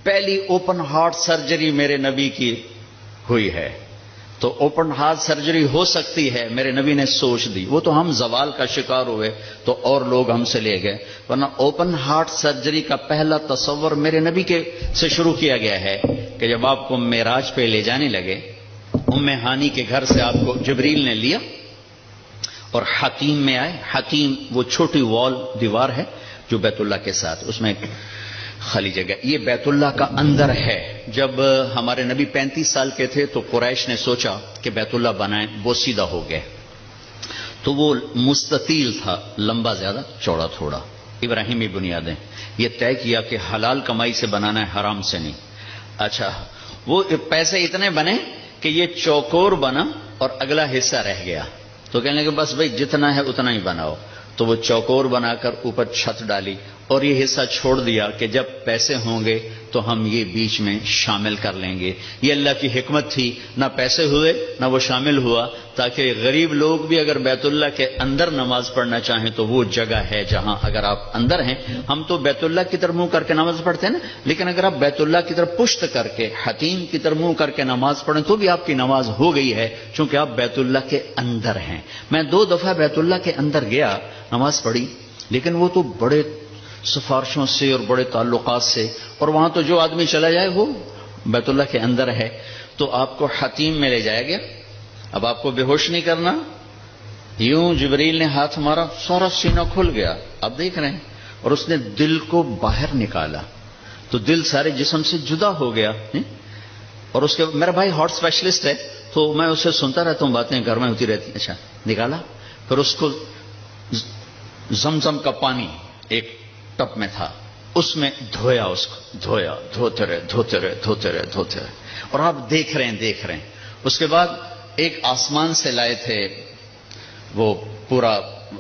پہلی open heart surgery میرے نبی کی ہوئی ہے. تو اوپن ہارٹ سرجری ہو سکتی ہے، میرے نبی نے سوچ دی. وہ تو ہم زوال کا شکار ہوئے تو اور لوگ ہم سے لے گئے، ورنہ اوپن ہارٹ سرجری کا پہلا تصور میرے نبی کے سے شروع کیا گیا ہے کہ جب آپ کو معراج پہ لے جانے لگے، ام ہانی کے گھر سے آپ کو جبریل نے لیا اور حتیم میں آئے. حتیم وہ چھوٹی وال دیوار ہے جو بیت اللہ کے ساتھ، اس میں خالی جگہ، یہ بیت اللہ کا اندر ہے. جب ہمارے نبی 35 سال کے تھے تو قریش نے سوچا کہ بیت اللہ بنائیں، وہ سیدھا ہو گئے تو وہ مستطیل تھا، لمبا زیادہ چوڑا تھوڑا. ابراہیمی بنیادیں، یہ طے کیا کہ حلال کمائی سے بنانا ہے، حرام سے نہیں. اچھا وہ پیسے اتنے بنے کہ یہ چوکور بنا اور اگلا حصہ رہ گیا، تو کہنے لگے بس بھائی جتنا ہے اتنا ہی بناؤ. تو وہ چوکور بنا کر اوپر چھت ڈالی اور یہ حصہ چھوڑ دیا کہ جب پیسے ہوں گے تو ہم یہ بیچ میں شامل کر لیں گے. یہ اللہ کی حکمت تھی، نہ پیسے ہوئے نہ وہ شامل ہوا، تاکہ غریب لوگ بھی اگر بیت اللہ کے اندر نماز پڑھنا چاہیں تو وہ جگہ ہے جہاں اگر آپ اندر ہیں. ہم تو بیت اللہ کی طرف منہ کر کے نماز پڑھتے ہیں نا، لیکن اگر آپ بیت اللہ کی طرف پشت کر کے حتیم کی طرف منہ کر کے نماز پڑھیں تو بھی آپ کی نماز ہو گئی ہے، چونکہ آپ بیت اللہ کے اندر ہیں. میں 2 دفعہ بیت اللہ کے اندر گیا، نماز پڑھی، لیکن وہ تو بڑے سفارشوں سے اور بڑے تعلقات سے، اور وہاں تو جو آدمی چلا جائے وہ بیت اللہ کے اندر ہے. تو آپ کو حتیم میں لے جایا گیا. اب آپ کو بے ہوش نہیں کرنا، یوں جبریل نے ہاتھ مارا، سارا سینہ کھل گیا، آپ دیکھ رہے ہیں، اور اس نے دل کو باہر نکالا تو دل سارے جسم سے جدا ہو گیا. اور اس کے میرا بھائی ہارٹ اسپیشلسٹ ہے تو میں اسے سنتا رہتا ہوں، باتیں گھر میں ہوتی رہتی. اچھا نکالا، پھر اس کو زمزم کا پانی ایک ٹپ میں تھا، اس میں دھویا، اس کو دھویا، دھوتے رہے. اور آپ دیکھ رہے ہیں. اس کے بعد ایک آسمان سے لائے تھے، وہ پورا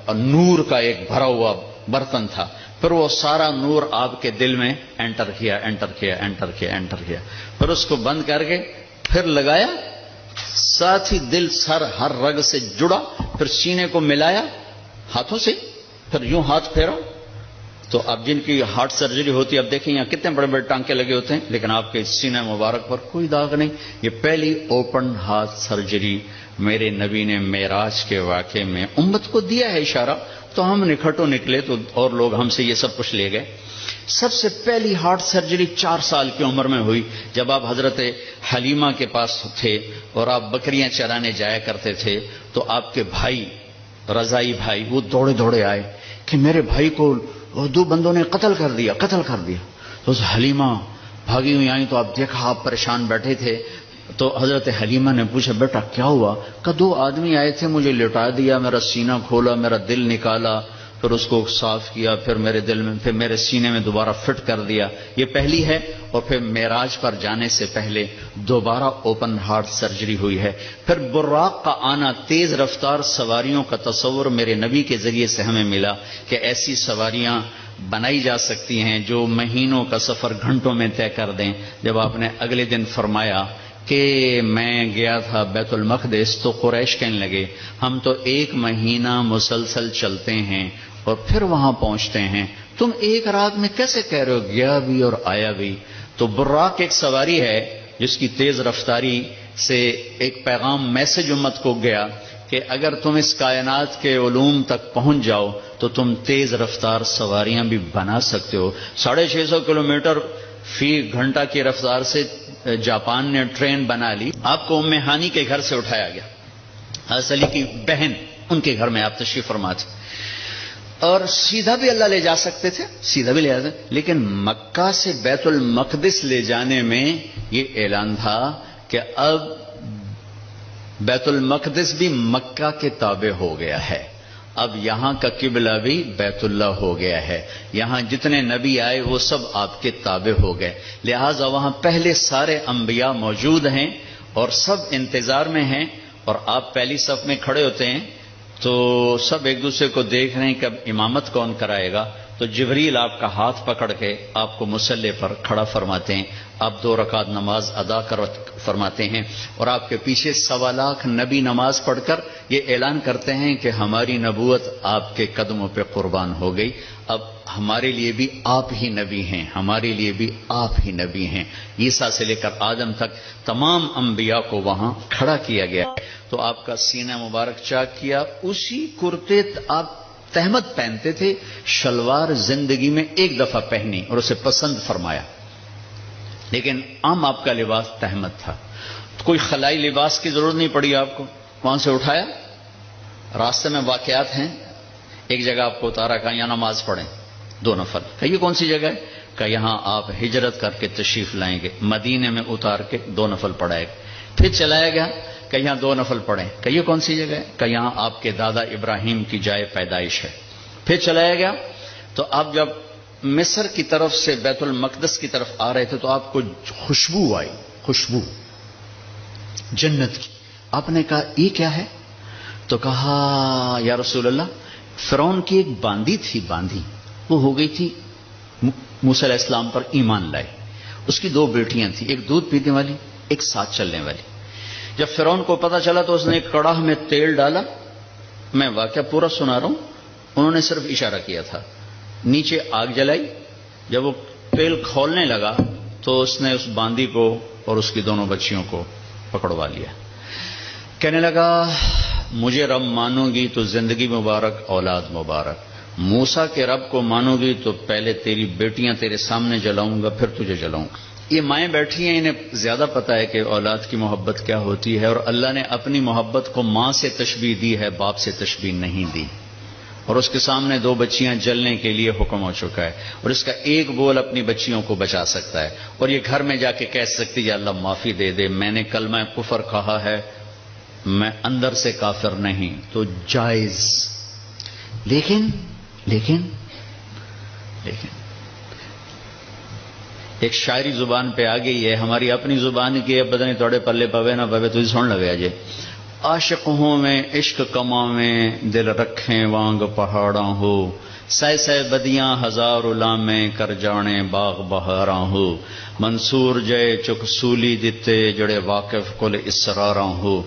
نور کا ایک بھرا ہوا برتن تھا، پھر وہ سارا نور آپ کے دل میں انٹر کیا. پھر اس کو بند کر کے پھر لگایا، ساتھ ہی دل سر ہر رگ سے جڑا، پھر سینے کو ملایا ہاتھوں سے، پھر یوں ہاتھ پھیرا. تو اب جن کی ہارٹ سرجری ہوتی ہے، اب دیکھیں یہاں کتنے بڑے بڑے ٹانکے لگے ہوتے ہیں، لیکن آپ کے سینہ مبارک پر کوئی داغ نہیں. یہ پہلی اوپن ہارٹ سرجری میرے نبی نے معراج کے واقعے میں امت کو دیا ہے اشارہ. تو ہم نکھٹو نکلے تو اور لوگ ہم سے یہ سب کچھ لے گئے. سب سے پہلی ہارٹ سرجری 4 سال کی عمر میں ہوئی، جب آپ حضرت حلیمہ کے پاس تھے اور آپ بکریاں چرانے جایا کرتے تھے. تو آپ کے بھائی، رضائی بھائی، وہ دوڑے دوڑے آئے کہ میرے بھائی کو 2 بندوں نے قتل کر دیا. تو حلیمہ بھاگی ہوئی آئی تو آپ دیکھا آپ پریشان بیٹھے تھے. تو حضرت حلیمہ نے پوچھا بیٹا کیا ہوا؟ کہ 2 آدمی آئے تھے، مجھے لٹا دیا، میرا سینہ کھولا، میرا دل نکالا، پھر اس کو صاف کیا، پھر میرے دل میں، پھر میرے سینے میں دوبارہ فٹ کر دیا. یہ پہلی ہے. اور پھر معراج پر جانے سے پہلے دوبارہ اوپن ہارٹ سرجری ہوئی ہے. پھر براق کا آنا، تیز رفتار سواریوں کا تصور میرے نبی کے ذریعے سے ہمیں ملا کہ ایسی سواریاں بنائی جا سکتی ہیں جو مہینوں کا سفر گھنٹوں میں طے کر دیں. جب آپ نے اگلے دن فرمایا کہ میں گیا تھا بیت المقدس تو قریش کہنے لگے ہم تو 1 مہینہ مسلسل چلتے ہیں اور پھر وہاں پہنچتے ہیں، تم 1 رات میں کیسے کہہ رہے ہو گیا بھی اور آیا بھی؟ تو براق ایک سواری ہے جس کی تیز رفتاری سے ایک پیغام میسج امت کو گیا کہ اگر تم اس کائنات کے علوم تک پہنچ جاؤ تو تم تیز رفتار سواریاں بھی بنا سکتے ہو. 650 کلومیٹر فی گھنٹہ کی رفتار سے جاپان نے ٹرین بنا لی. آپ کو ام ہانی کے گھر سے اٹھایا گیا، حضرت علی کی بہن، ان کے گھر میں آپ تشریف فرما تھے، اور سیدھا بھی اللہ لے جا سکتے تھے، سیدھا بھی لے جاتے، لیکن مکہ سے بیت المقدس لے جانے میں یہ اعلان تھا کہ اب بیت المقدس بھی مکہ کے تابع ہو گیا ہے، اب یہاں کا قبلہ بھی بیت اللہ ہو گیا ہے، یہاں جتنے نبی آئے وہ سب آپ کے تابع ہو گئے، لہٰذا وہاں پہلے سارے انبیاء موجود ہیں اور سب انتظار میں ہیں، اور آپ پہلی صف میں کھڑے ہوتے ہیں تو سب ایک دوسرے کو دیکھ رہے ہیں کہ اب امامت کون کرائے گا. تو جبریل آپ کا ہاتھ پکڑ کے آپ کو مصلی پر کھڑا فرماتے ہیں، آپ 2 رکعت نماز ادا فرماتے ہیں، اور آپ کے پیچھے 1.25 لاکھ نبی نماز پڑھ کر یہ اعلان کرتے ہیں کہ ہماری نبوت آپ کے قدموں پہ قربان ہو گئی، اب ہمارے لیے بھی آپ ہی نبی ہیں، ہمارے لیے بھی آپ ہی نبی ہیں۔ عیسیٰ سے لے کر آدم تک تمام انبیاء کو وہاں کھڑا کیا گیا، تو آپ کا سینہ مبارک چاک کیا، اسی کرتے آپ تہمت پہنتے تھے، شلوار زندگی میں ایک دفعہ پہنی اور اسے پسند فرمایا، لیکن عام آپ کا لباس تہمت تھا، کوئی خلائی لباس کی ضرورت نہیں پڑی آپ کو، وہاں سے اٹھایا، راستے میں واقعات ہیں، ایک جگہ آپ کو اتارا، کہا یہاں نماز پڑھیں 2 نفل، کہ یہ کون سی جگہ ہے؟ کہ یہاں آپ ہجرت کر کے تشریف لائیں گے، مدینے میں اتار کے 2 نفل پڑھائے گا، پھر چلایا گیا کہ یہاں 2 نفل پڑھیں، کہ یہ کون سی جگہ ہے؟ کہ یہاں آپ کے دادا ابراہیم کی جائے پیدائش ہے، پھر چلایا گیا، تو آپ جب مصر کی طرف سے بیت المقدس کی طرف آ رہے تھے تو آپ کو خوشبو آئی، خوشبو جنت کی، آپ نے کہا یہ کیا ہے؟ تو کہا یا رسول اللہ، فرعون کی ایک باندی تھی، باندی وہ ہو گئی تھی، موسیٰ علیہ السلام پر ایمان لائے، اس کی 2 بیٹیاں تھیں، ایک دودھ پینے والی، ایک ساتھ چلنے والی، جب فرعون کو پتا چلا تو اس نے ایک کڑاہ میں تیل ڈالا، میں واقعہ پورا سنا رہا ہوں، انہوں نے صرف اشارہ کیا تھا، نیچے آگ جلائی، جب وہ تیل کھولنے لگا تو اس نے اس باندی کو اور اس کی 2 بچیوں کو پکڑوا لیا، کہنے لگا مجھے رب مانو گی تو زندگی مبارک، اولاد مبارک، موسیٰ کے رب کو مانو گی تو پہلے تیری بیٹیاں تیرے سامنے جلاؤں گا، پھر تجھے جلاؤں گا۔ یہ مائیں بیٹھی ہیں، انہیں زیادہ پتا ہے کہ اولاد کی محبت کیا ہوتی ہے، اور اللہ نے اپنی محبت کو ماں سے تشبیہ دی ہے، باپ سے تشبیہ نہیں دی، اور اس کے سامنے 2 بچیاں جلنے کے لیے حکم ہو چکا ہے، اور اس کا ایک بول اپنی بچیوں کو بچا سکتا ہے، اور یہ گھر میں جا کے کہہ سکتی ہے اللہ معافی دے دے، میں نے کلمہ کفر کہا ہے، میں اندر سے کافر نہیں، تو جائز، لیکن ایک شاعری زبان پہ آ گئی ہے، ہماری اپنی زبان کی ہے، پتہ نہیں توڑے پلے پوے نہ پوے، تجھے سن لگے جی، عاشق ہوں میں عشق کماویں، دل رکھیں وانگ پہاڑاں ہو، سہ بدیاں ہزار لامیں، کر جانے باغ بہاراں ہو، منصور جے چک سولی دتے، جڑے واقف کل اسراراں ہو،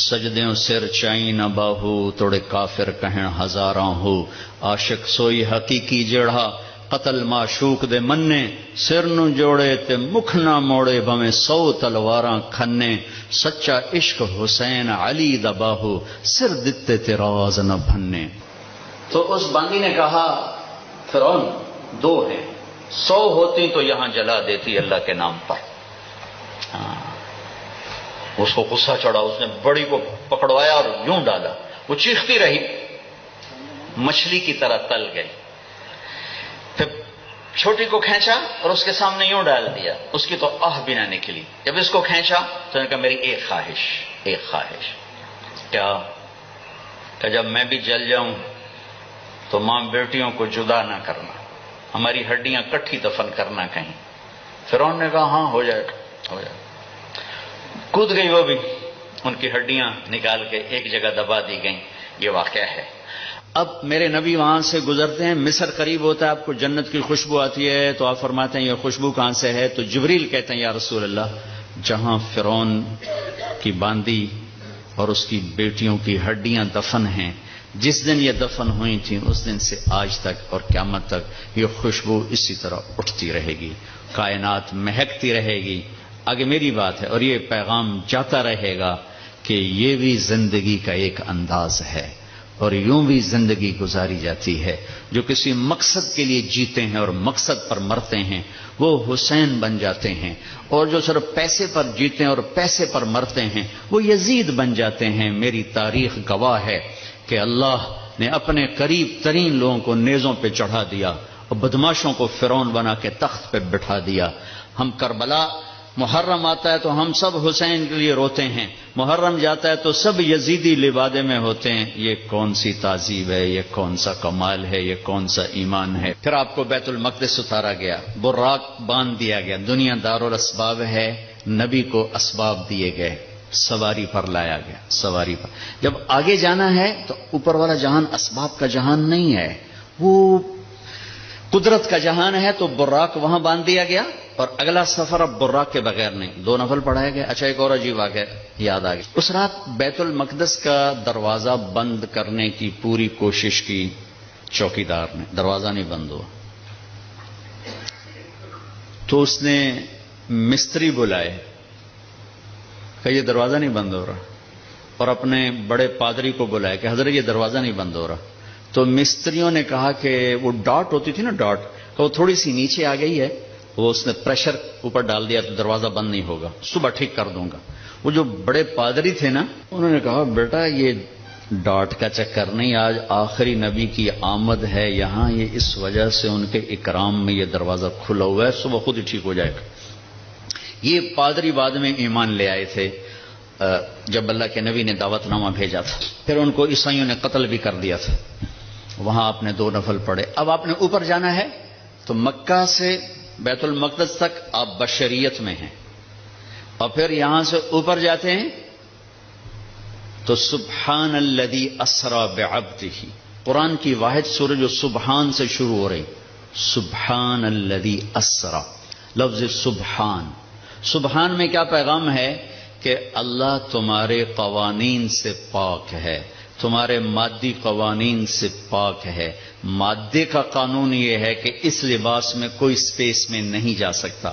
سجدیوں سر چائی نہ باہو، توڑے کافر کہیں ہزاراں ہو، عاشق سوئی حقیقی جڑا، قتل معشوق دے مننے، سر نو جوڑے تے مکھ نہ موڑے، بھویں 100 تلواراں کھنے، سچا عشق حسین علی دا باہو، سر دتے تے راز نہ بھنے۔ تو اس باندی نے کہا فرعون 2 ہیں، 100 ہوتی تو یہاں جلا دیتی اللہ کے نام پر۔ اس کو غصہ چڑھا، اس نے بڑی کو پکڑوایا اور یوں ڈالا، وہ چیختی رہی، مچھلی کی طرح تل گئی، پھر چھوٹی کو کھینچا اور اس کے سامنے یوں ڈال دیا، اس کی تو آہ بھی نہ نکلی، جب اس کو کھینچا تو نے کہا میری ایک خواہش، کیا؟ کہ جب میں بھی جل جاؤں تو ماں بیٹیوں کو جدا نہ کرنا، ہماری ہڈیاں کٹھی دفن کرنا کہیں۔ فرعون نے کہا ہاں ہو جائے، کود گئی وہ بھی، ان کی ہڈیاں نکال کے ایک جگہ دبا دی گئیں، یہ واقعہ ہے۔ اب میرے نبی وہاں سے گزرتے ہیں، مصر قریب ہوتا ہے، آپ کو جنت کی خوشبو آتی ہے، تو آپ فرماتے ہیں یہ خوشبو کہاں سے ہے؟ تو جبریل کہتے ہیں یا رسول اللہ، جہاں فرعون کی باندی اور اس کی بیٹیوں کی ہڈیاں دفن ہیں، جس دن یہ دفن ہوئی تھیں اس دن سے آج تک اور قیامت تک یہ خوشبو اسی طرح اٹھتی رہے گی، کائنات مہکتی رہے گی۔ آگے میری بات ہے، اور یہ پیغام جاتا رہے گا کہ یہ بھی زندگی کا ایک انداز ہے، اور یوں بھی زندگی گزاری جاتی ہے۔ جو کسی مقصد کے لیے جیتے ہیں اور مقصد پر مرتے ہیں وہ حسین بن جاتے ہیں، اور جو صرف پیسے پر جیتے ہیں اور پیسے پر مرتے ہیں وہ یزید بن جاتے ہیں۔ میری تاریخ گواہ ہے کہ اللہ نے اپنے قریب ترین لوگوں کو نیزوں پہ چڑھا دیا اور بدماشوں کو فرعون بنا کے تخت پہ بٹھا دیا۔ ہم کربلا، محرم آتا ہے تو ہم سب حسین کے لیے روتے ہیں، محرم جاتا ہے تو سب یزیدی لبادے میں ہوتے ہیں۔ یہ کون سی تعذیب ہے، یہ کون سا کمال ہے، یہ کون سا ایمان ہے؟ پھر آپ کو بیت المقدس اتارا گیا، براق باندھ دیا گیا، دنیا دارالاسباب ہے، نبی کو اسباب دیے گئے، سواری پر لایا گیا، سواری پر۔ جب آگے جانا ہے تو اوپر والا جہان اسباب کا جہان نہیں ہے، وہ قدرت کا جہان ہے تو براق وہاں باندھ دیا گیا، اور اگلا سفر اب براق کے بغیر نہیں، 2 نفل پڑھایا گیا۔ اچھا ایک اور عجیب واقعہ یاد آ گیا، اس رات بیت المقدس کا دروازہ بند کرنے کی پوری کوشش کی چوکیدار نے، دروازہ نہیں بند ہوا، تو اس نے مستری بلائے کہ یہ دروازہ نہیں بند ہو رہا، اور اپنے بڑے پادری کو بلایا کہ حضرت یہ دروازہ نہیں بند ہو رہا۔ تو مستریوں نے کہا کہ وہ ڈاٹ ہوتی تھی نا، ڈاٹ کہ وہ تھوڑی سی نیچے آ گئی ہے، وہ اس نے پریشر اوپر ڈال دیا تو دروازہ بند نہیں ہوگا، صبح ٹھیک کر دوں گا۔ وہ جو بڑے پادری تھے نا، انہوں نے کہا بیٹا یہ ڈاٹ کا چکر نہیں، آج آخری نبی کی آمد ہے یہاں، یہ اس وجہ سے ان کے اکرام میں یہ دروازہ کھلا ہوا ہے، صبح خود ہی ٹھیک ہو جائے گا۔ یہ پادری بعد میں ایمان لے آئے تھے جب اللہ کے نبی نے دعوت نامہ بھیجا تھا، پھر ان کو عیسائیوں نے قتل بھی کر دیا تھا۔ وہاں آپ نے 2 نفل پڑھے۔ اب آپ نے اوپر جانا ہے تو مکہ سے بیت المقدس تک آپ بشریت میں ہیں، اور پھر یہاں سے اوپر جاتے ہیں تو سبحان الذی اسری بعبدہ، قرآن کی واحد سورہ جو سبحان سے شروع ہو رہی، سبحان الذی اسری، لفظ سبحان۔ سبحان میں کیا پیغام ہے کہ اللہ تمہارے قوانین سے پاک ہے، تمہارے مادی قوانین سے پاک ہے۔ مادے کا قانون یہ ہے کہ اس لباس میں کوئی سپیس میں نہیں جا سکتا،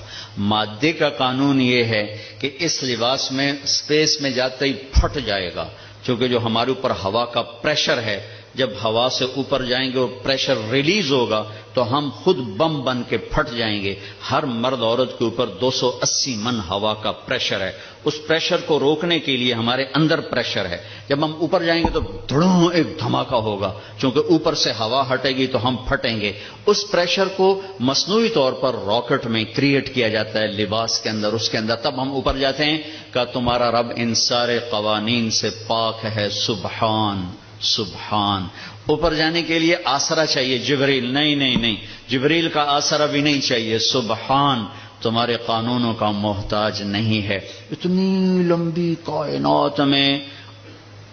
مادے کا قانون یہ ہے کہ اس لباس میں سپیس میں جاتے ہی پھٹ جائے گا، کیونکہ جو ہمارے اوپر ہوا کا پریشر ہے، جب ہوا سے اوپر جائیں گے اور پریشر ریلیز ہوگا تو ہم خود بم بن کے پھٹ جائیں گے۔ ہر مرد عورت کے اوپر 280 من ہوا کا پریشر ہے، اس پریشر کو روکنے کے لیے ہمارے اندر پریشر ہے، جب ہم اوپر جائیں گے تو دھڑوں ایک دھماکہ ہوگا، چونکہ اوپر سے ہوا ہٹے گی تو ہم پھٹیں گے۔ اس پریشر کو مصنوعی طور پر راکٹ میں کریٹ کیا جاتا ہے لباس کے اندر، اس کے اندر، تب ہم اوپر جاتے ہیں کہ تمہارا رب ان سارے قوانین سے پاک ہے، سبحان سبحان۔ اوپر جانے کے لیے آسرا چاہیے، جبریل نہیں، جبریل کا آسرا بھی نہیں چاہیے، سبحان تمہارے قانونوں کا محتاج نہیں ہے۔ اتنی لمبی کائنات میں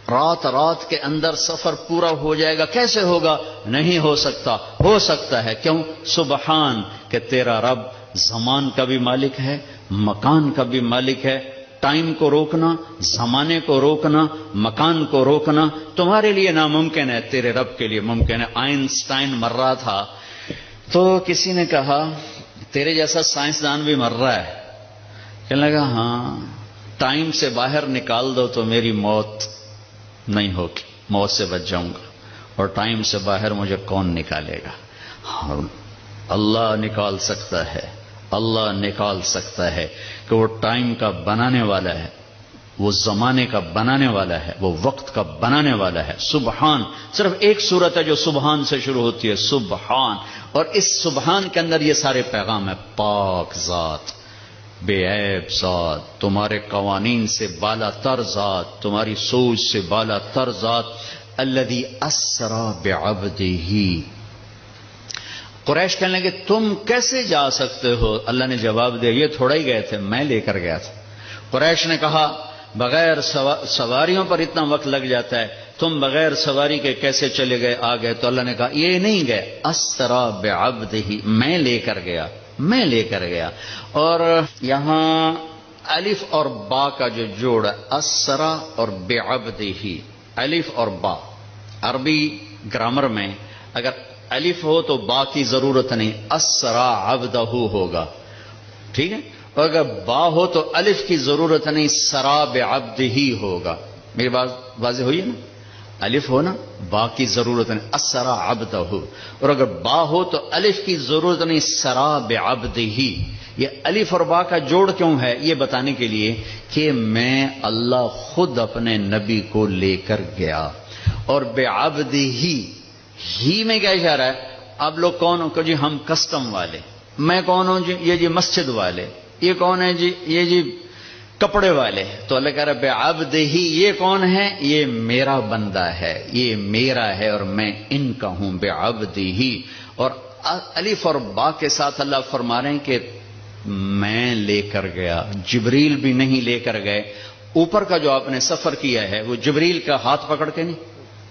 رات کے اندر سفر پورا ہو جائے گا، کیسے ہوگا؟ نہیں ہو سکتا، ہو سکتا ہے، کیوں؟ سبحان کہ تیرا رب زمان کا بھی مالک ہے، مکان کا بھی مالک ہے۔ ٹائم کو روکنا، زمانے کو روکنا، مکان کو روکنا تمہارے لیے ناممکن ہے، تیرے رب کے لیے ممکن ہے۔ آئنسٹائن مر رہا تھا تو کسی نے کہا تیرے جیسا سائنسدان بھی مر رہا ہے، کہنے لگا ہاں، ٹائم سے باہر نکال دو تو میری موت نہیں ہوگی، موت سے بچ جاؤں گا، اور ٹائم سے باہر مجھے کون نکالے گا؟ اللہ نکال سکتا ہے، اللہ نکال سکتا ہے کہ وہ ٹائم کا بنانے والا ہے، وہ زمانے کا بنانے والا ہے، وہ وقت کا بنانے والا ہے۔ سبحان، صرف ایک صورت ہے جو سبحان سے شروع ہوتی ہے، سبحان، اور اس سبحان کے اندر یہ سارے پیغام ہے۔ پاک ذات، بے عیب ذات، تمہارے قوانین سے بالا تر ذات، تمہاری سوچ سے بالا تر ذات، الذی اسری بعبدہ۔ قریش کہنے لگے تم کیسے جا سکتے ہو؟ اللہ نے جواب دیا یہ تھوڑا ہی گئے تھے، میں لے کر گیا تھا۔ قریش نے کہا بغیر سواریوں پر اتنا وقت لگ جاتا ہے، تم بغیر سواری کے کیسے چلے گئے آ گئے؟ تو اللہ نے کہا یہ نہیں گئے، اسری بعبدہ، میں لے کر گیا، میں لے کر گیا۔ اور یہاں الف اور با کا جو جوڑ ہے، اسری اور بعبدہ، الف اور با، عربی گرامر میں اگر الف ہو تو با کی ضرورت نہیں، اسری عبدہ ہوگا، ٹھیک ہے؟ اور اگر با ہو تو الف کی ضرورت نہیں، سرا بعبدہ ہوگا۔ میری بات واضح ہوئی ہے نا؟ الف ہو نا، با کی ضرورت نہیں، اسری عبدہ، اور اگر با ہو تو الف کی ضرورت نہیں، سرا بعبدہ۔ یہ الف اور با کا جوڑ کیوں ہے؟ یہ بتانے کے لیے کہ میں اللہ خود اپنے نبی کو لے کر گیا، اور بعبدہ ہی میں کیا اشارہ ہے؟ اب لوگ کون ہو کہ جی ہم کسٹم والے، میں کون ہوں جی؟ یہ جی مسجد والے، یہ کون ہے جی؟ یہ جی کپڑے والے۔ تو اللہ کہہ رہا ہے بعبدہ، یہ کون ہے؟ یہ میرا بندہ ہے، یہ میرا ہے اور میں ان کا ہوں، بعبدہ۔ اور الف اور با کے ساتھ اللہ فرما رہے ہیں کہ میں لے کر گیا، جبریل بھی نہیں لے کر گئے۔ اوپر کا جو آپ نے سفر کیا ہے وہ جبریل کا ہاتھ پکڑ کے نہیں،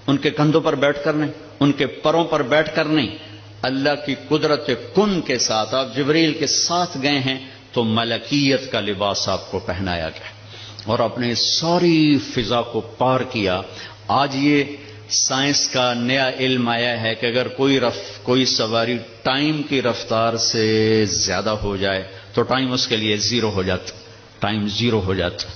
ان کے کندھوں پر بیٹھ کر نہیں، ان کے پروں پر بیٹھ کر نہیں، اللہ کی قدرت کن کے ساتھ آپ جبریل کے ساتھ گئے ہیں تو ملکیت کا لباس آپ کو پہنایا گیا اور اپنے ساری فضا کو پار کیا. آج یہ سائنس کا نیا علم آیا ہے کہ اگر کوئی سواری ٹائم کی رفتار سے زیادہ ہو جائے تو ٹائم اس کے لیے زیرو ہو جاتا. ٹائم زیرو ہو جاتا.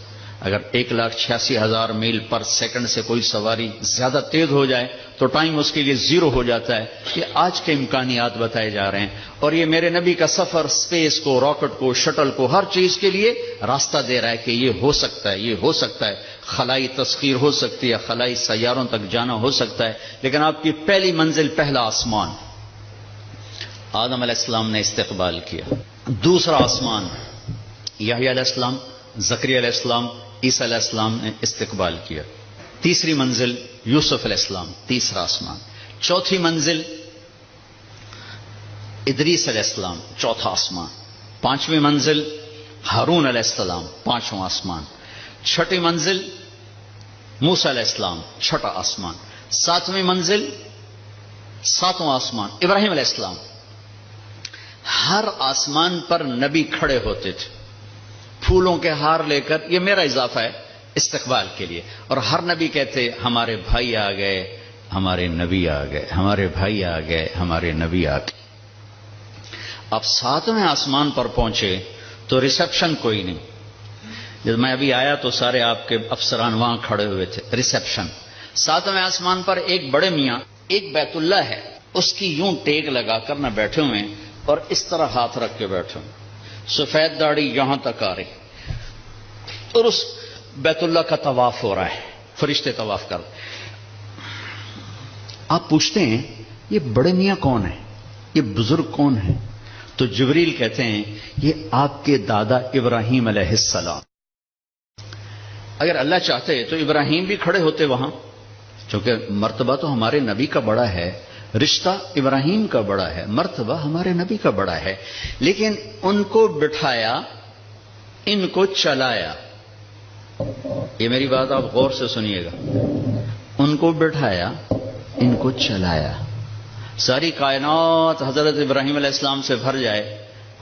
اگر 1,86,000 میل پر سیکنڈ سے کوئی سواری زیادہ تیز ہو جائے تو ٹائم اس کے لیے زیرو ہو جاتا ہے. یہ آج کے امکانیات بتائے جا رہے ہیں اور یہ میرے نبی کا سفر سپیس کو، راکٹ کو، شٹل کو، ہر چیز کے لیے راستہ دے رہا ہے کہ یہ ہو سکتا ہے، یہ ہو سکتا ہے. خلائی تسخیر ہو سکتی ہے، خلائی سیاروں تک جانا ہو سکتا ہے. لیکن آپ کی پہلی منزل پہلا آسمان آدم علیہ السلام نے استقبال کیا. دوسرا آسمان یحییٰ علیہ السلام، زکریا علیہ السلام، عیسیٰ علیہ السلام نے استقبال کیا. تیسری منزل یوسف علیہ السلام، تیسرا آسمان. چوتھی منزل ادریس علیہ السلام، چوتھا آسمان. پانچویں منزل ہارون علیہ السلام، پانچواں آسمان. چھٹی منزل موسیٰ علیہ السلام، چھٹا آسمان. ساتویں منزل، ساتواں آسمان ابراہیم علیہ السلام. ہر آسمان پر نبی کھڑے ہوتے تھے پھولوں کے ہار لے کر. یہ میرا اضافہ ہے استقبال کے لیے. اور ہر نبی کہتے ہمارے بھائی آ گئے، ہمارے نبی آ گئے، ہمارے بھائی آ گئے، ہمارے نبی آ گئے. اب ساتویں آسمان پر پہنچے تو ریسپشن کوئی نہیں. جب میں ابھی آیا تو سارے آپ کے افسران وہاں کھڑے ہوئے تھے. ریسپشن ساتویں آسمان پر ایک بڑے میاں، ایک بیت اللہ ہے، اس کی یوں ٹیک لگا کر نہ بیٹھے ہوئے اور اس طرح ہاتھ رکھ کے بیٹھے ہوئے، سفید داڑھی یہاں تک آ رہی اور اس بیت اللہ کا طواف ہو رہا ہے. فرشتے طواف کر. آپ پوچھتے ہیں یہ بڑے میاں کون ہیں، یہ بزرگ کون ہیں؟ تو جبریل کہتے ہیں یہ آپ کے دادا ابراہیم علیہ السلام. اگر اللہ چاہتے تو ابراہیم بھی کھڑے ہوتے وہاں، کیونکہ مرتبہ تو ہمارے نبی کا بڑا ہے، رشتہ ابراہیم کا بڑا ہے، مرتبہ ہمارے نبی کا بڑا ہے. لیکن ان کو بٹھایا، ان کو چلایا. یہ میری بات آپ غور سے سنیے گا. ان کو بٹھایا، ان کو چلایا. ساری کائنات حضرت ابراہیم علیہ السلام سے بھر جائے،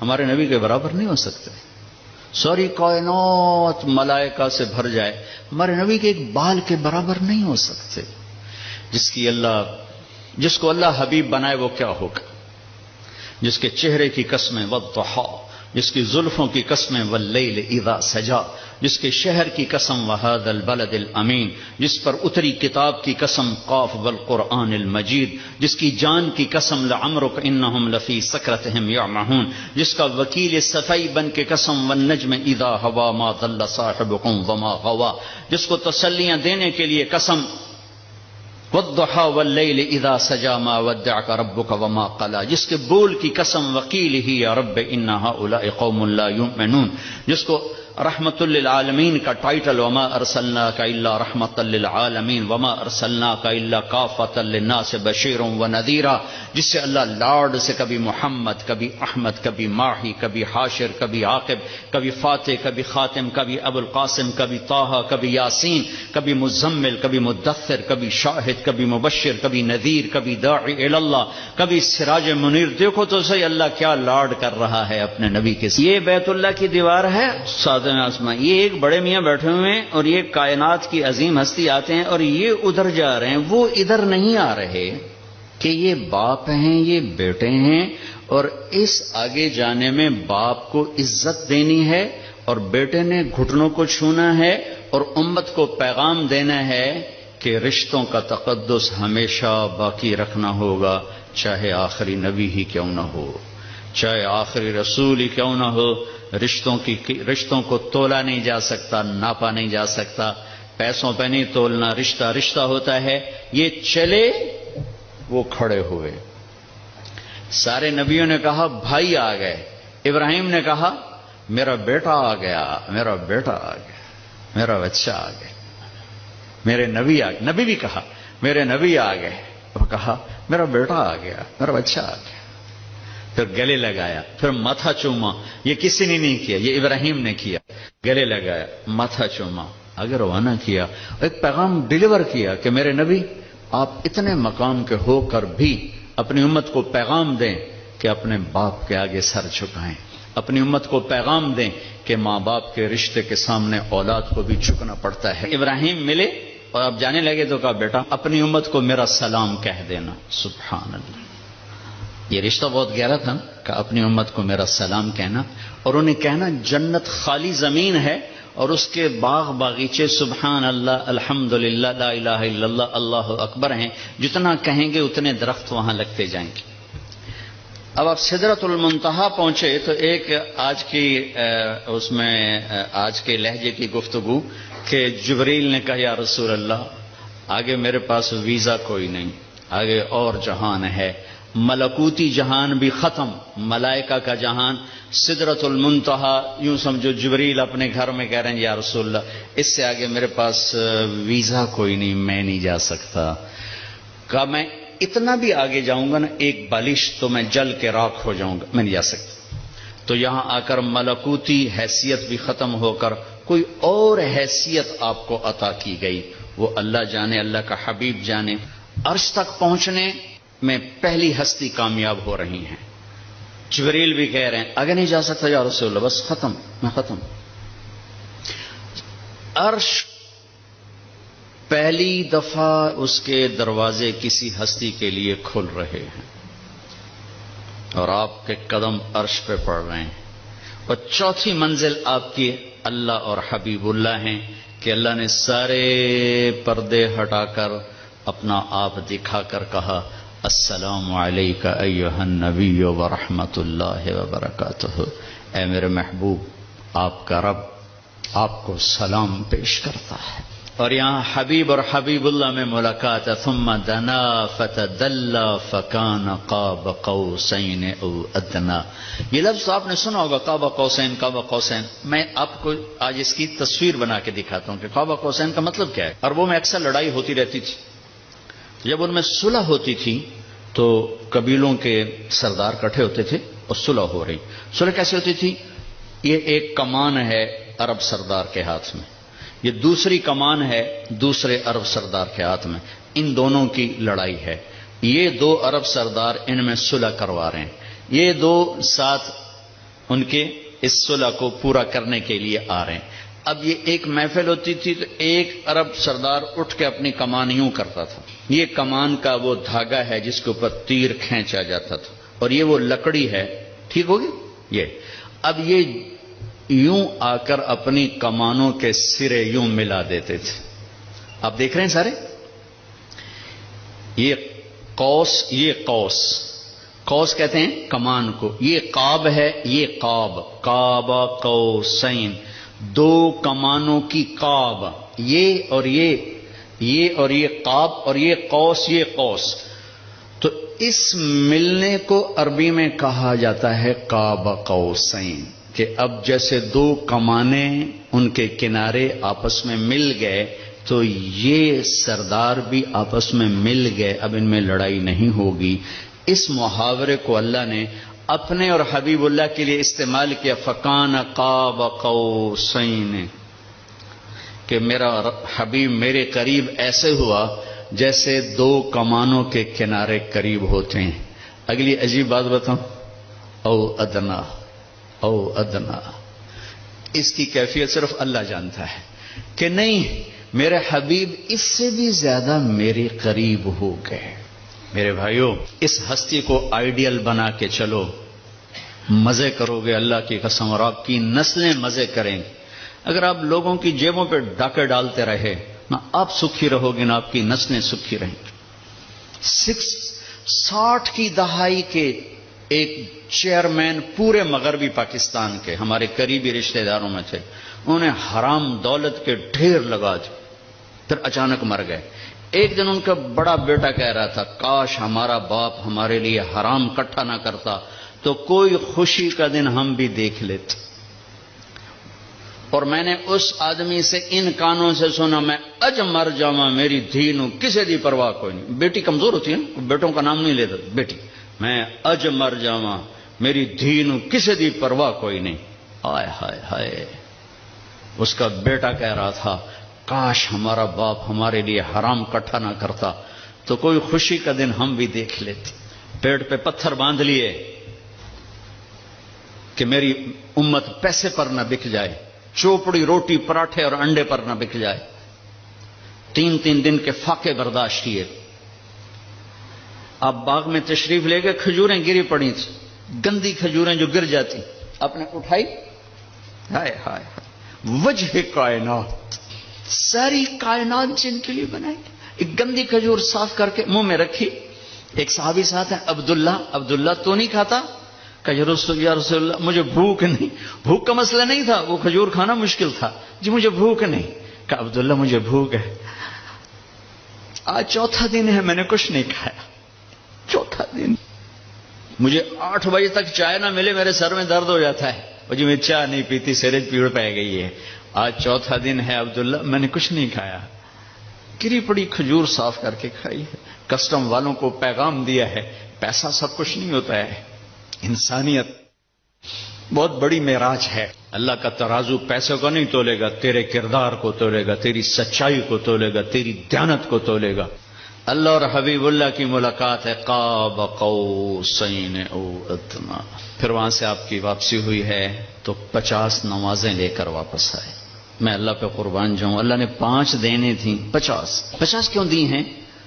ہمارے نبی کے برابر نہیں ہو سکتے. ساری کائنات ملائکہ سے بھر جائے، ہمارے نبی کے ایک بال کے برابر نہیں ہو سکتے. جس کو اللہ حبیب بنائے وہ کیا ہوگا؟ جس کے چہرے کی قسمیں والضحی، جس کی زلفوں کی قسمیں واللیل اذا سجا، جس کے شہر کی قسم وہذا البلد الامین، جس پر اتری کتاب کی قسم قاف والقرآن المجید، جس کی جان کی قسم لعمرک انہم لفی سکرتہم یعمہون، جس کا وکیل صفائی بن کے قسم والنجم اذا ہوا ما ضل صاحبکم وما غوا، جس کو تسلیاں دینے کے لیے قسم والضحى واللیل اذا سجا ما ودعک ربک وما قلا، جس کے بول کی قسم وقیلہ یا رب ان ہؤلاء قوم لا یؤمنون، جس کو رحمت للعالمین کا ٹائٹل وما ارسلناک الا رحمت للعالمین وما ارسلناک الا کافۃ للناس بشیرا ونذیرا، جس سے اللہ لاڈ سے کبھی محمد، کبھی احمد، کبھی ماہی، کبھی حاشر، کبھی عاقب، کبھی فاتح، کبھی خاتم، کبھی ابو القاسم، کبھی طٰہٰ، کبھی یاسین، کبھی مزمل، کبھی مدثر، کبھی شاہد، کبھی مبشر، کبھی نذیر، کبھی داعی الی اللہ، کبھی سراج منیر. دیکھو تو صحیح اللہ کیا لاڈ کر رہا ہے اپنے نبی کے ساتھ. یہ بیت اللہ کی دیوار ہے آسمان. یہ ایک بڑے میاں بیٹھے ہوئے ہیں اور یہ کائنات کی عظیم ہستی آتے ہیں اور یہ ادھر جا رہے ہیں، وہ ادھر نہیں آ رہے کہ یہ باپ ہیں، یہ بیٹے ہیں. اور اس آگے جانے میں باپ کو عزت دینی ہے اور بیٹے نے گھٹنوں کو چھونا ہے اور امت کو پیغام دینا ہے کہ رشتوں کا تقدس ہمیشہ باقی رکھنا ہوگا، چاہے آخری نبی ہی کیوں نہ ہو، چاہے آخری رسول ہی کیوں نہ ہو. رشتوں کو تولا نہیں جا سکتا، ناپا نہیں جا سکتا، پیسوں پہ نہیں تولنا. رشتہ رشتہ ہوتا ہے. یہ چلے، وہ کھڑے ہوئے. سارے نبیوں نے کہا بھائی آ گئے. ابراہیم نے کہا میرا بیٹا آ گیا، میرا بیٹا آ گیا، میرا بچہ آ گیا. میرے نبی آ گئے. نبی بھی کہا میرے نبی آ گئے. وہ کہا میرا بیٹا آ گیا، میرا بچہ آ گیا. پھر گلے لگایا، پھر ماتھا چوما. یہ کسی نے نہیں کیا، یہ ابراہیم نے کیا. گلے لگایا، ماتھا چوما، آگے روانہ کیا. ایک پیغام ڈیلیور کیا کہ میرے نبی آپ اتنے مقام کے ہو کر بھی اپنی امت کو پیغام دیں کہ اپنے باپ کے آگے سر جھکائیں، اپنی امت کو پیغام دیں کہ ماں باپ کے رشتے کے سامنے اولاد کو بھی جھکنا پڑتا ہے۔ ابراہیم ملے اور اب جانے لگے تو کہا بیٹا اپنی امت کو میرا سلام کہہ دینا۔ سبحان اللہ، یہ رشتہ بہت گہرا تھا کہ اپنی امت کو میرا سلام کہنا، اور انہیں کہنا جنت خالی زمین ہے اور اس کے باغ باغیچے سبحان اللہ الحمدللہ لا الہ الا اللہ اللہ اکبر ہیں، جتنا کہیں گے اتنے درخت وہاں لگتے جائیں گے۔ اب آپ سدرۃ المنتہا پہنچے تو ایک آج کی اس میں آج کے لہجے کی گفتگو کہ جبریل نے کہا یا رسول اللہ آگے میرے پاس ویزا کوئی نہیں، آگے اور جہان ہے، ملکوتی جہان بھی ختم، ملائکہ کا جہان، سدرۃ المنتہا، یوں سمجھو جبریل اپنے گھر میں کہہ رہے ہیں یا رسول اللہ اس سے آگے میرے پاس ویزا کوئی نہیں، میں نہیں جا سکتا۔ کہا میں اتنا بھی آگے جاؤں گا نا ایک بالش تو میں جل کے راکھ ہو جاؤں گا، میں نہیں جا سکتا۔ تو یہاں آ کر ملکوتی حیثیت بھی ختم ہو کر کوئی اور حیثیت آپ کو عطا کی گئی، وہ اللہ جانے، اللہ کا حبیب جانے۔ عرش تک پہنچنے میں پہلی ہستی کامیاب ہو رہی ہیں، جبریل بھی کہہ رہے ہیں آگے نہیں جا سکتا یا رسول اللہ، بس ختم، میں ختم۔ عرش پہلی دفعہ اس کے دروازے کسی ہستی کے لیے کھل رہے ہیں اور آپ کے قدم عرش پہ پڑ رہے ہیں، اور چوتھی منزل آپ کی اللہ اور حبیب اللہ ہیں کہ اللہ نے سارے پردے ہٹا کر اپنا آپ دکھا کر کہا السلام علیک ایھا النبی ورحمۃ اللہ وبرکاتہ، اے میرے محبوب آپ کا رب آپ کو سلام پیش کرتا ہے۔ اور یہاں حبیب اور حبیب اللہ میں ملاقات ہے، ثم دنا فتدلى فكان قاب قوسین او ادنى۔ یہ لفظ آپ نے سنا ہوگا قاب قوسین، قاب قوسین۔ میں آپ کو آج اس کی تصویر بنا کے دکھاتا ہوں کہ قاب قوسین کا مطلب کیا ہے۔ عربوں میں اکثر لڑائی ہوتی رہتی تھی، جب ان میں صلح ہوتی تھی تو قبیلوں کے سردار کٹھے ہوتے تھے اور صلح ہو رہی۔ صلح کیسے ہوتی تھی؟ یہ ایک کمان ہے عرب سردار کے ہاتھ میں، یہ دوسری کمان ہے دوسرے عرب سردار کے ہاتھ میں، ان دونوں کی لڑائی ہے۔ یہ دو عرب سردار ان میں صلح کروا رہے ہیں، یہ دو ساتھ ان کے اس صلح کو پورا کرنے کے لیے آ رہے ہیں۔ اب یہ ایک محفل ہوتی تھی تو ایک عرب سردار اٹھ کے اپنی کمان یوں کرتا تھا، یہ کمان کا وہ دھاگا ہے جس کے اوپر تیر کھینچا جاتا تھا، اور یہ وہ لکڑی ہے، ٹھیک ہوگی یہ۔ اب یہ یوں آ کر اپنی کمانوں کے سرے یوں ملا دیتے تھے۔ آپ دیکھ رہے ہیں سارے، یہ قوس، یہ قوس، قوس کہتے ہیں کمان کو، یہ قاب ہے، یہ قاب، قاب قوسین، دو کمانوں کی قاب، یہ اور یہ اور یہ قاب، اور یہ قوس، یہ قوس۔ تو اس ملنے کو عربی میں کہا جاتا ہے قاب قوسین، کہ اب جیسے دو کمانیں ان کے کنارے آپس میں مل گئے تو یہ سردار بھی آپس میں مل گئے، اب ان میں لڑائی نہیں ہوگی۔ اس محاورے کو اللہ نے اپنے اور حبیب اللہ کے لیے استعمال کیا، فکان قاب قوسین، کہ میرا حبیب میرے قریب ایسے ہوا جیسے دو کمانوں کے کنارے قریب ہوتے ہیں۔ اگلی عجیب بات بتاؤں، او ادنا، او ادنا، اس کی کیفیت صرف اللہ جانتا ہے کہ نہیں میرے حبیب اس سے بھی زیادہ میرے قریب ہو گئے۔ میرے بھائیوں، اس ہستی کو آئیڈیل بنا کے چلو، مزے کرو گے اللہ کی قسم، اور آپ کی نسلیں مزے کریں گے۔ اگر آپ لوگوں کی جیبوں پہ ڈاکے ڈالتے رہے، نہ آپ سکھی رہو گے نہ آپ کی نسلیں سکھی رہیں گی۔ 60 کی دہائی کے ایک چیئرمین پورے مغربی پاکستان کے ہمارے قریبی رشتہ داروں میں تھے، انہوں نے حرام دولت کے ڈھیر لگا دی، پھر اچانک مر گئے۔ ایک دن ان کا بڑا بیٹا کہہ رہا تھا کاش ہمارا باپ ہمارے لیے حرام اکٹھا نہ کرتا تو کوئی خوشی کا دن ہم بھی دیکھ لیتے۔ اور میں نے اس آدمی سے ان کانوں سے سنا، میں اج مر جاواں میری دھی نو کسے دی پرواہ کوئی نہیں۔ بیٹی کمزور ہوتی ہے نا، بیٹوں کا نام نہیں لیتا، بیٹی، میں اج مر جاواں میری دھی نو کسے دی پرواہ کوئی نہیں۔ ہائے ہائے ہائے، اس کا بیٹا کہہ رہا تھا کاش ہمارا باپ ہمارے لیے حرام اکٹھا نہ کرتا تو کوئی خوشی کا دن ہم بھی دیکھ لیتے۔ پیٹ پہ پتھر باندھ لیے کہ میری امت پیسے پر نہ بک جائے، چوپڑی روٹی پراٹھے اور انڈے پر نہ بک جائے. 3 دن کے فاقے برداشت کیے. آپ باغ میں تشریف لے گئے، کھجوریں گری پڑی تھیں، گندی کھجوریں جو گر جاتی، آپ نے اٹھائی، ہائے ہائے وجہ کائنات، ساری کائنات جن کے لیے بنائی، ایک گندی کھجور صاف کر کے منہ میں رکھی. ایک صحابی ساتھ ہے عبداللہ تو نہیں کھاتا؟ کہ یا رسول اللہ مجھے بھوک نہیں. بھوک کا مسئلہ نہیں تھا، وہ کھجور کھانا مشکل تھا. جی مجھے بھوک نہیں. کہ عبداللہ مجھے بھوک ہے، آج 4تھا دن ہے میں نے کچھ نہیں کھایا، 4تھا دن، مجھے 8 بجے تک چائے نہ ملے میرے سر میں درد ہو جاتا ہے. اور جی میں چائے نہیں پیتی، سرج پیڑ پہ گئی ہے. آج 4تھا دن ہے عبداللہ میں نے کچھ نہیں کھایا. گری پڑی کھجور صاف کر کے کھائی ہے. کسٹم والوں کو پیغام دیا ہے پیسہ سب کچھ نہیں ہوتا ہے، انسانیت بہت بڑی معراج ہے. اللہ کا ترازو پیسے کو نہیں تولے گا، تیرے کردار کو تولے گا، تیری سچائی کو تولے گا، تیری دیانت کو تولے گا. اللہ اور حبیب اللہ کی ملاقات ہے، قاب قوسین او ادنی. پھر وہاں سے آپ کی واپسی ہوئی ہے تو 50 نمازیں لے کر واپس آئے. میں اللہ پہ قربان جاؤں، اللہ نے 5 دینے تھیں، 50 کیوں دی ہیں؟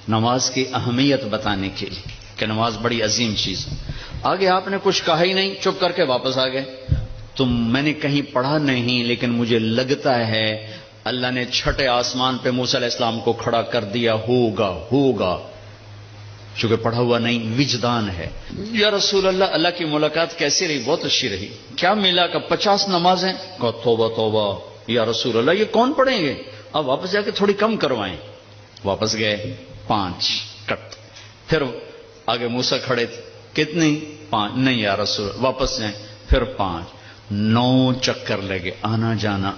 نماز کی اہمیت بتانے کے لیے کہ نماز بڑی عظیم چیز ہے. آگے آپ نے کچھ کہا ہی نہیں، چپ کر کے واپس آ گئے. تو میں نے کہیں پڑھا نہیں، لیکن مجھے لگتا ہے اللہ نے 6ٹھے آسمان پہ موسیٰ علیہ السلام کو کھڑا کر دیا، ہوگا چونکہ پڑھا ہوا نہیں، وجدان ہے. یا رسول اللہ کی ملاقات کیسی رہی؟ بہت اچھی رہی. کیا ملا؟ کہ 50 نمازیں. کہا توبہ یا رسول اللہ یہ کون پڑھیں گے؟ اب واپس جا کے تھوڑی کم کروائیں. واپس گئے، 5 کٹ. پھر آگے موسیٰ کھڑے تھے، کتنی؟ 5. نہیں یا رسول، واپس جائیں. پھر 5. 9 چکر لگے، آنا جانا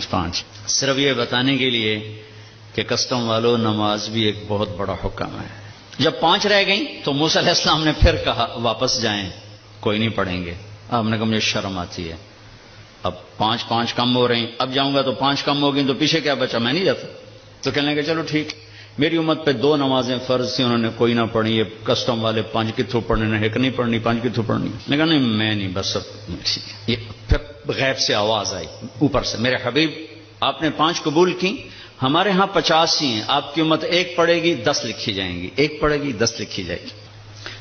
5. صرف یہ بتانے کے لیے کہ کسٹم والوں نماز بھی ایک بہت بڑا حکم ہے. جب 5 رہ گئیں تو موسیٰ علیہ السلام نے پھر کہا واپس جائیں، کوئی نہیں پڑھیں گے. آپ نے کہا مجھے شرم آتی ہے، اب 5 کم ہو رہی، اب جاؤں گا تو 5 کم ہو گئی تو پیچھے کیا بچا؟ میں نہیں جاتا. تو کہنے لگے چلو ٹھیک. میری امت پہ 2 نمازیں فرض تھیں، انہوں نے کوئی نہ پڑھی. یہ کسٹم والے 5 کے تھرو پڑھنے نہ، ایک نہیں پڑھنی، 5 کے تھرو پڑھنی. میں کہا نہیں میں نہیں، بس ٹھیک ہے. یہ پھر غیب سے آواز آئی اوپر سے، میرے حبیب آپ نے 5 قبول کی، ہمارے ہاں 50 ہی ہیں، آپ کی امت 1 پڑھے گی 10 لکھی جائیں گی، 1 پڑھے گی 10 لکھی جائے گی.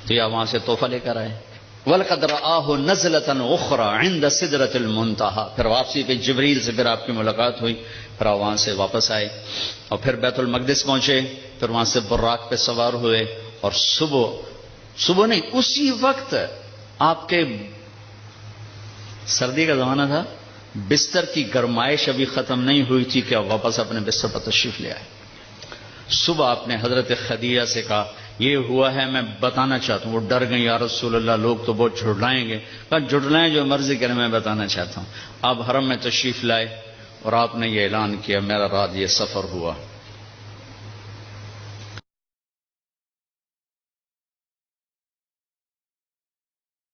تو یہ وہاں سے تحفہ لے کر آئے. وَلَقَدْ رَآهُ نَزْلَةً أُخْرَى عِنْدَ سِدْرَةِ الْمُنْتَهَى. پھر واپسی پہ جبریل سے پھر آپ کی ملاقات ہوئی. پھر وہاں سے واپس آئے اور پھر بیت المقدس پہنچے. پھر وہاں سے براق پہ سوار ہوئے اور صبح نہیں اسی وقت آپ کے سردی کا زمانہ تھا، بستر کی گرمائش ابھی ختم نہیں ہوئی تھی کہ واپس اپنے بستر پر تشریف لے آئے. صبح آپ نے حضرت خدیجہ سے کہا یہ ہوا ہے، میں بتانا چاہتا ہوں. وہ ڈر گئی، یا رسول اللہ لوگ تو بہت جھٹلائیں گے. کہا جھٹلائیں جو مرضی کریں، میں بتانا چاہتا ہوں. آپ حرم میں تشریف لائے اور آپ نے یہ اعلان کیا میرا رات یہ سفر ہوا.